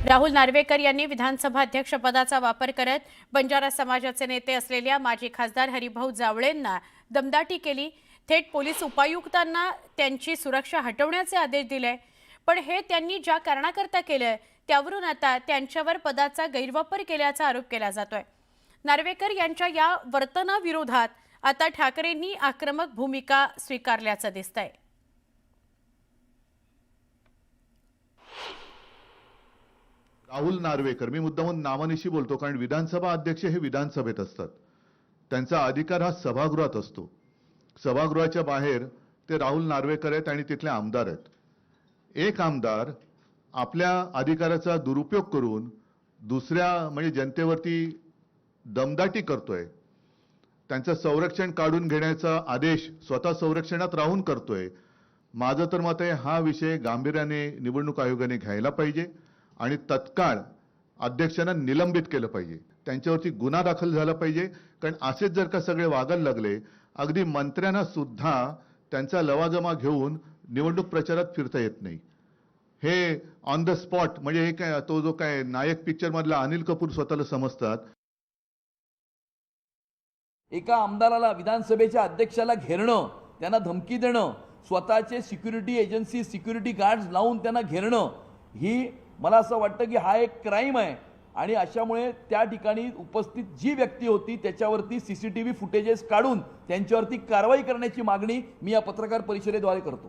राहुल नार्वेकर यांनी विधानसभा अध्यक्षपदाचा वापर करत बंजारा समाजाचे नेते असलेल्या माजी खासदार हरिभाऊ जावळेंना दमदाटी केली। थेट पोलीस उपायुक्तांना त्यांची सुरक्षा हटवण्याचे आदेश दिले। पण हे त्यांनी ज्या कारणाकरता केले त्यावरून आता त्यांच्यावर पदाचा गैरवापर केल्याचा आरोप केला जातोय। नार्वेकर यांच्या या वर्तनाविरोधात आता ठाकरेंनी आक्रमक भूमिका स्वीकारल्याचं दिसतंय। राहुल नार्वेकर, मी मुद्दामून नावानिशी बोलतो कारण विधानसभा अध्यक्ष हे विधानसभेत असतात, त्यांचा अधिकार हा सभागृहात असतो। सभागृहाच्या बाहेर ते राहुल नार्वेकर आहेत आणि तिथले आमदार आहेत। एक आमदार आपल्या अधिकाराचा दुरुपयोग करून दुसऱ्या म्हणजे जनतेवरती दमदाटी करतोय, त्यांचं संरक्षण काढून घेण्याचा आदेश स्वतः संरक्षणात राहून करतोय। माझं तर मत आहे हा विषय गांभीर्याने निवडणूक आयोगाने घ्यायला पाहिजे आणि तत्काळ अध्यक्षांना निलंबित केलं पाहिजे, त्यांच्यावरती गुन्हा दाखल झाला पाहिजे। कारण असेच जर का सगळे वागायला लागले, अगदी मंत्र्यांना सुद्धा त्यांचा लवाजमा घेऊन निवडणूक प्रचारात फिरता येत नाही। हे ऑन द स्पॉट म्हणजे हे काय तो जो काय नायक पिक्चर मधला अनिल कपूर स्वतःला समजतात। एका आमदाराला विधानसभेच्या अध्यक्षाला घेरणं, त्यांना धमकी देणं, स्वतःचे सिक्युरिटी एजन्सी सिक्युरिटी गार्ड्स लावून त्यांना घेरणं, ही मला असं वाटतं की हा एक क्राईम आहे। आणि अशामुळे त्या ठिकाणी उपस्थित जी व्यक्ती होती त्याच्यावरती CCTV फुटेजेस काढून त्यांच्यावरती कारवाई करण्याची मागणी मी या पत्रकार परिषदेद्वारे करतो।